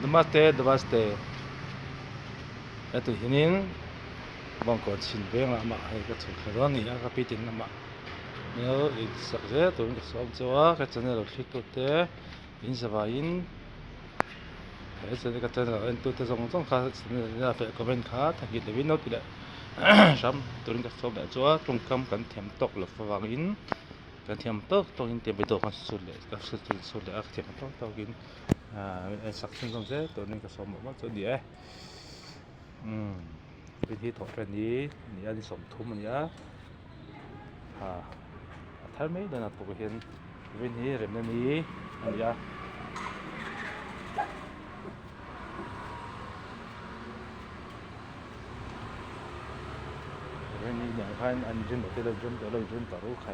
Namaste. Ito hinin bangkot sinbeng ama ay katsukharon niya kapitin nama. Nyo idsakze turun kasob jawa katsane rokhitote insabain. Katsane katsane entute zongzong katsane na fe comment kha thaki de winot kida. Sam turun kasob jawa tungkam kan thiam tok lo fawangin. Kan thiam tok tokin te bedo kan sulle sulle ak thiam tok tokin saksin zongze turun kasob mo so dia. วิธีถอดแบบนี้นี่อันที่สมทุมมันยะถ้าไม่ได้นะตัวเห็นวิธีเริ่มนี้อันยะวิธีอย่างพันอันจุนตัวจุนต่อรู้ใคร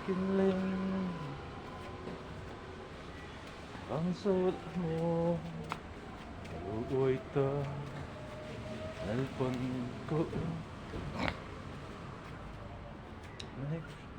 กินเล่นบางสุดโมอุยตาเนลปนกุเล็กโต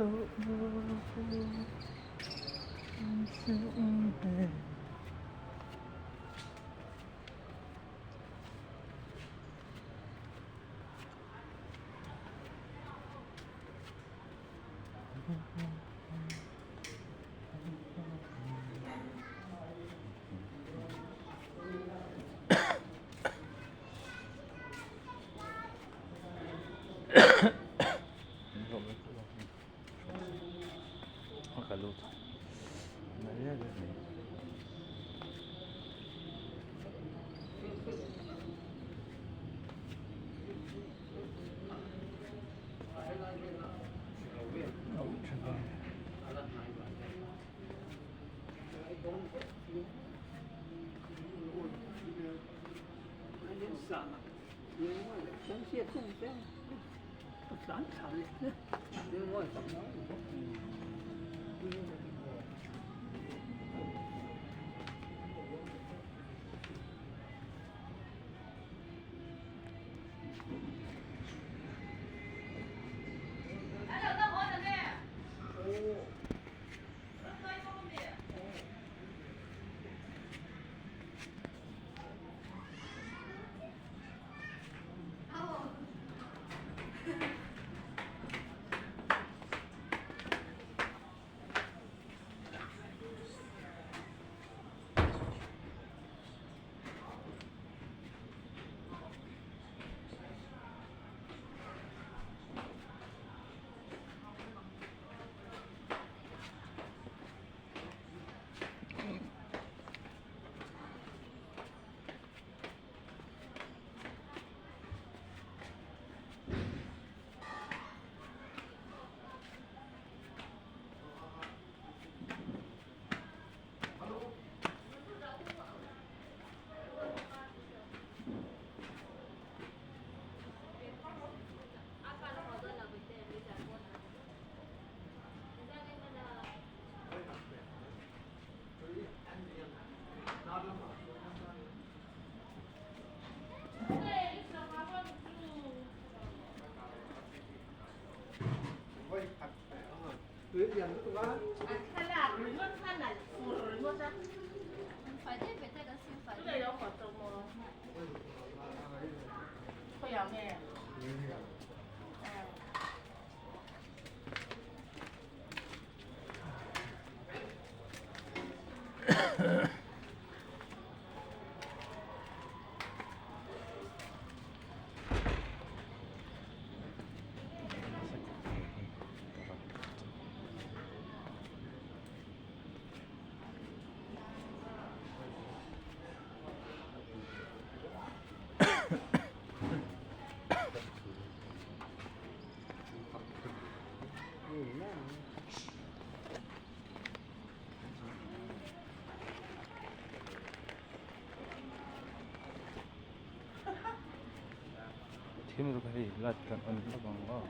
thiên lu cái lát kan on lo bang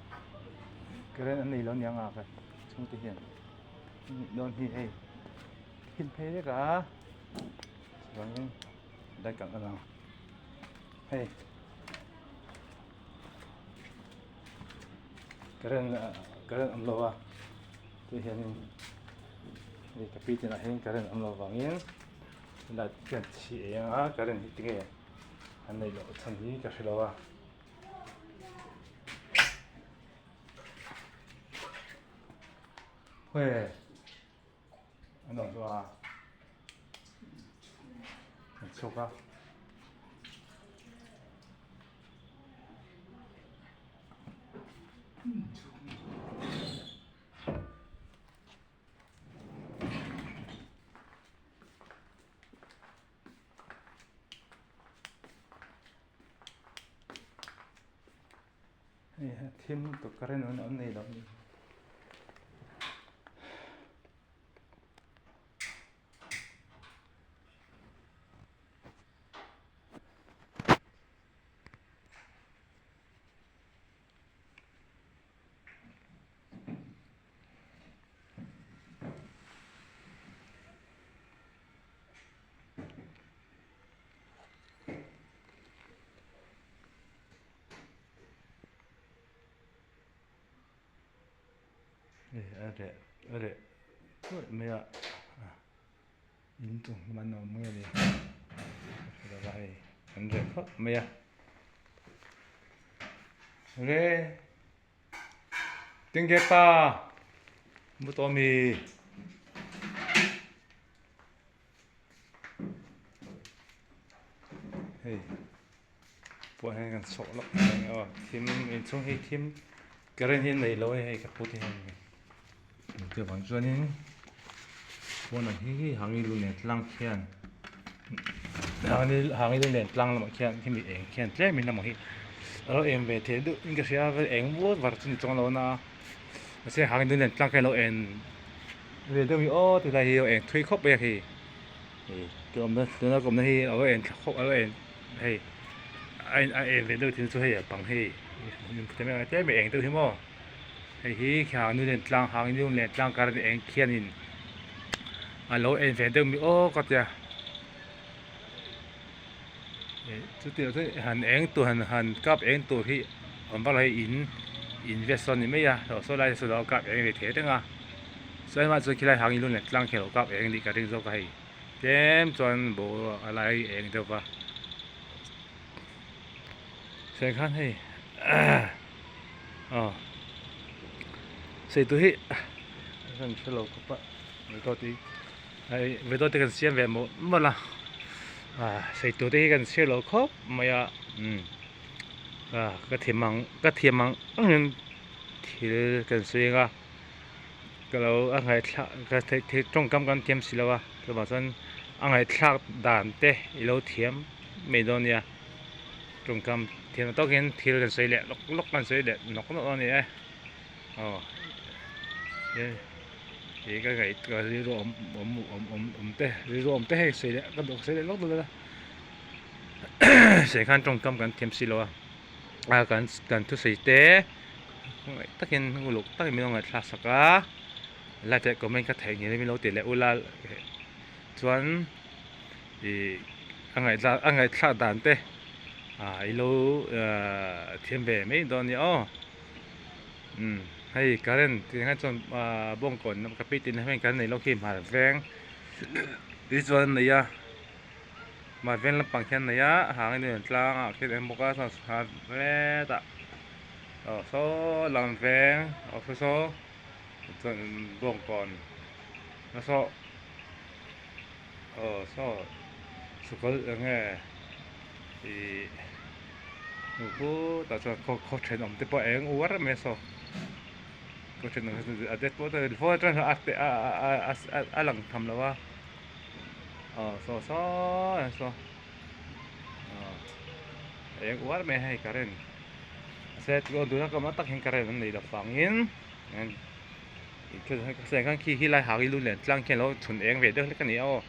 cái anh này lo nhang à cái chung cái hiện don hi hey hin phe đấy cả vâng đây kan on hey karen am lo wa tu hiện ni kapit na hin karen am lo wangin lát kan chi a karen hi tinge anh này lo chan hi ka shilo wa 왜? 너 좋아. 초가. 팀 또 그래는 언니 너. 어래. 뭐야? 인tung mana 뭐야 니? 그러다 해. 근데 뭐야? 그래. 땡겼다. 무도미. 헤이. bộ hay gần sổ lắm thêm trong hay thêm cái này này lối hay cái bộ thì cái bằng cho nên bộ này hi hàng luôn này lang khen hàng luôn này lang làm khen thì mình khen thế mình làm hi rồi em về thế được những cái xe về em vô và trong đó na xe hàng luôn này lang cái lối em về đâu mi ô thì là hiểu em thuê khóc về thì cái ông đó cũng này ở em khóc ở em hay anh về đâu thì số hay bằng hay thế mà thế mình đâu thế mà hay hi hàngนู่นเนี่ยlang hàngนู่นเนี่ยlang cái này kia nhìn lối em về đâu mi ô có chưa chút điều thế hàn em tuổi hàn cấp em tuổi thì ông bảo là investment này mấy à rồi sau này sau đó cấp em về thế đấy à所以嘛最起來hàngนู่นเนี่ยlang kiểu cấp em đi cái đó cái thêm toàn bộ lại em đâu vậy xem khăn hay xây túi gần chơi lẩu cốc với tôi thì cần xem về một là xây túi thì cần chơi lẩu cốc mà cái thiềm măng thì cần xây ra cái lẩu anh ấy cái trong cam can thiềm xí là cái bảo dân anh ấy thạc đàn tê lẩu thiềm mấy đôi nha trong cam thì nó tao kiến thì cần xây lẹ lúc cần xây lẹ nó có nó này thì cái đi rồi tê hay xây lẹ cái đồ xây lẹ lúc rồi xây khăn trong cam cần thêm xí lo cần thu xây tê tao kiến lúc tao kiến mình ngồi sạc cá lại tại có mình cái thẻ như mình lâu tiền lẹ ula chuẩn thì anh ấy thạc đàn tê 이로 thiên về mấy đòn nhở hay cái này thì ngay trong bông cồn cái pít tin hay cái này lâu khi mà veng đi chọn này à mà veng làm bằng khen này á hàng này lang cái em mua cái sản về ta số làm veng số chọn bông cồn nó số số có nghe thì ta cho có chuyện ông tiếp bọn em uống mấy số có chuyện ông tiếp bọn tôi phô cho nó lần thầm là số em uống mấy hay cái này sẽ có đứa có mắt tắc hình cái này là phẳng in cái sẽ cái khi lại hàng luôn liền lang kia nó thuần em về được cái này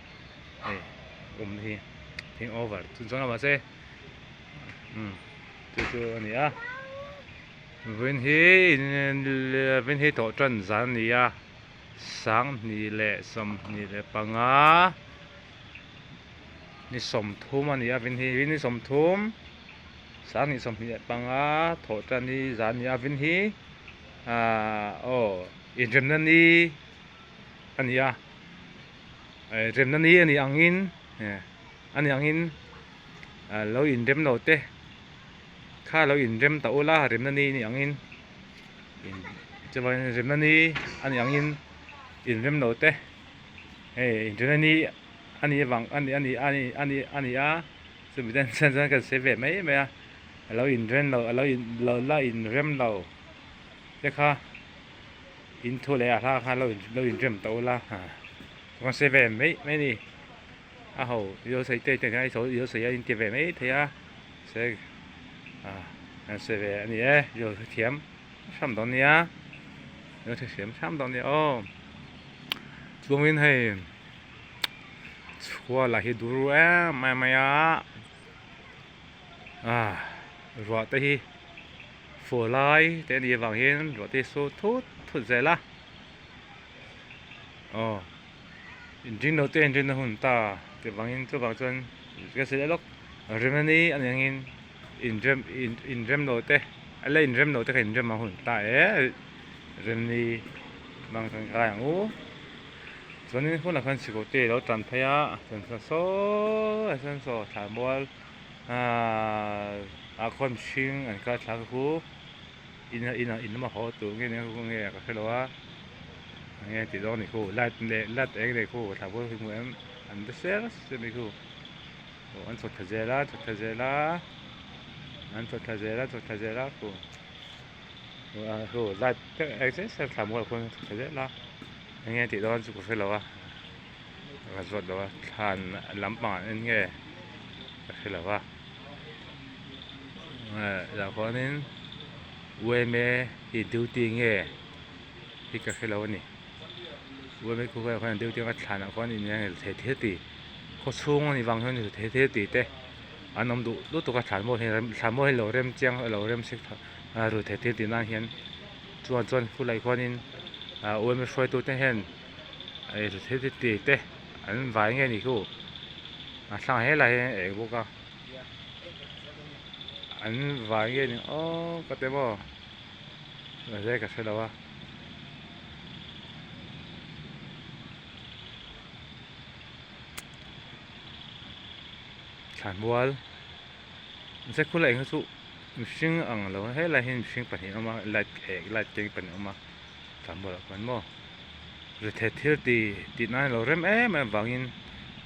thì over chúng nó mà sẽ tu ni a vin hi to tran zan ni a sang ni le som ni le panga ni som thum ani a vin ni som thum sang ni som ni le panga tho tran ni zan ni a vin hi in rem na ni ani a rem na ni ani angin ani angin lo in rem no te kha lo in rem ta ola rem na ni angin in chawa rem na ni ani angin in rem no te in rem na ni ani wang ani a sumidan san kan se ve mai mai lo in rem lo la in rem lo te kha in thu le a kha lo in rem ta ola kan se ve mai ni a ho yo sai te ai so yo sai in te ve mai te a se se ve ani yo thiam sam don nia yo thiam sam don ni chuang min hai chua la hi duru mai ro te hi fo lai te ni wang hin ro te so thut ze la in jin no te in jin hun ta te wang hin chu wang chon ke se lok remani ani angin in rem no te ala in rem no te in rem ma hun ta rem ni mang kan ka yang u chon ni hun la khan sigo te lo tran phaya chon so tha mol a khom sing an ka thla ku in ma ho tu nge ne ku nge ka khelo wa nge ti do ni ku lat eng le ku tha bo ku em an de ser se ni ku an so tha zela an so tha zela ku ku lat exes se tha mo ku tha zela nge ti do an su ku khelo wa ka zot do wa than lam pa nge ka khelo wa la ko nin we me hi duty nge hi ka khelo ni we me ku ka duty ka than ko ni nge the ti ko chung ni wang hon ni the ti te anom du lu to ka than mo he lo rem chiang lo rem sik ru the ti na hian chuan fu lai ko nin we me shoi tu te hen ai the ti te an vai nge ni ku sang he la he bo ka an vai nge ni ka te mo la ze ka khelo wa than wal se khu lai ha su mishing ang lo he la hin mishing pa ni ma la keng pa ni ma than wal kan mo re the thir ti na lo rem ma wangin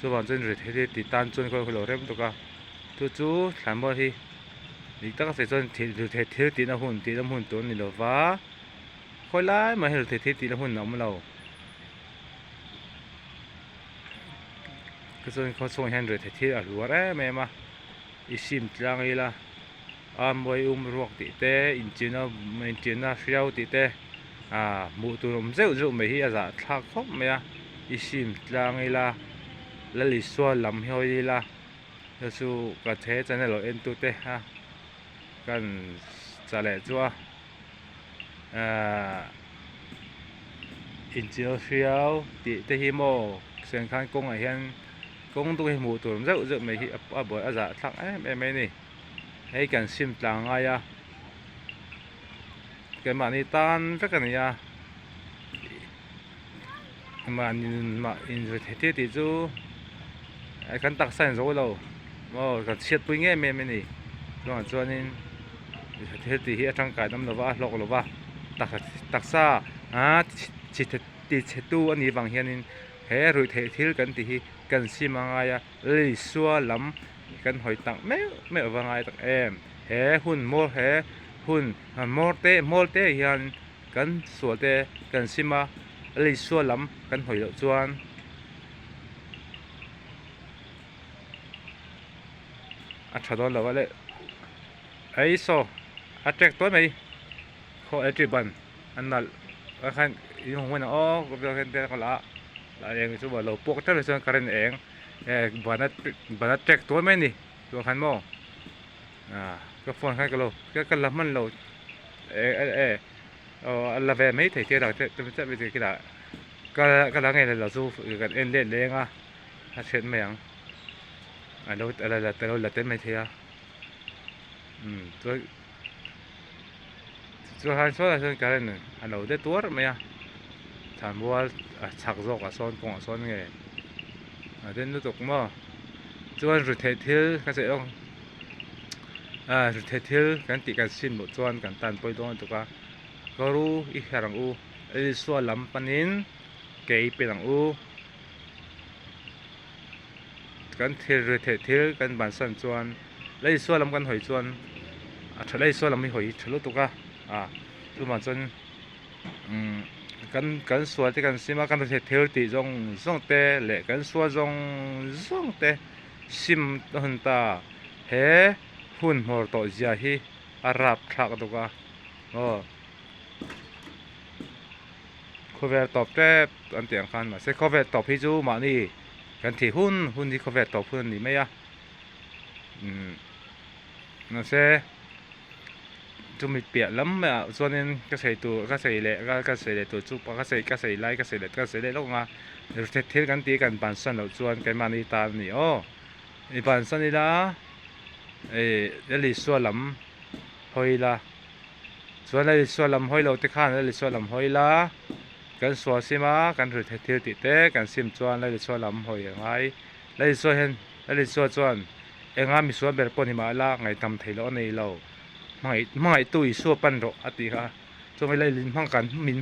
chu wang chen re the ti tan chon ko lo rem to ka chu than mo hi ni ta ka se chon the thir ti na hun to ni lo wa khoi lai ma he the thir ti na hun na ma loก็ส่วนเขาส่งให้เรือที่รัวแม่มาอิสิมจังเลยล่ะมวยรวกติเตอินจีน่าเฟียวติเตมูตุนเจ้าไม่เฮียจะทักคบไหมอิสิมจังเลยล่ะแล้วลิสวนลำเฮียล่ะแล้วสู้กระเทจะเนี่ยเราเอ็นตุเตกันจะเลยจ้วอินจีน่าเฟียวติเตฮิโมเสียงคันกงไอเฮียนcông tu mù tụi dẫu mấy bữa giả thằng em này hay cần sim tàng ai cái mà ni tan rất là này mà in thế thì chú cần tắc sản rồi đâu cần siết bui nghe mẹ này rồi cho nên thế thì hiện trong cái năm đầu va lọc đầu va tắc xa chỉ chết tu anh ấy bằng hiện he rồi thế thiếu cần thì cần xi măng ai lấy xua lắm cần hỏi tặng mẹ vàng ai tặng em he hun mor te hiền cần xua te cần xi ma lấy xua lắm cần hỏi lậu chuan chả đó là vậy ấy so check tối mày khó ấy chỉ bận anh là khăn yung mình có việc hiện tại có lạ yang coba lo pok ta leson karen banat check to men ni to kan mo ก็ฟอนให้กันโลก็ละมันโลalla ve mai thai te da te be te ki da ka la ngai la zu kan en le le nga ha chet me yang a lo la te lo la te mai the ya so han so la son ka ren a lo de tur me ya than bol chak zok a son pong a son nge a den lu tok mo chuan ru the thil ka se ong ru the thil kan ti kan sin bo chuan kan tan poi don to ka karu I harang u ai so lam panin kei pelang u kan thil ru the thil kan ban san chuan lai so lam kan hoi chuan a thalai so lam mi hoi thlu to ka tu man chuan kan sual te kan sima kan the thil ti zong te le kan sual zong te sim hun ta he hun hor to zia hi arap thak to ka cover top te an tiang khan ma se cover top hi chu ma ni kan thi hun ni cover top hun ni me ya na se chu mi pia lam ma chuanin ka sei tu ka sei le tu chu pa ka sei lai ka sei le lo nga the thil kan ti kan ban san lo chuan kai ma ni ta ni I ban san ni la li so lam hoi la chuan li so lam hoi lo te khan li so lam hoi la kan so sima kan ru the thil ti te kan sim chuan li so lam hoi ngai li so hen li so chuan enga mi so ber pon hi ma la ngai tam thei lo nei lo mai tu I so pan ro ati ha chu mai lai lin hmang kan min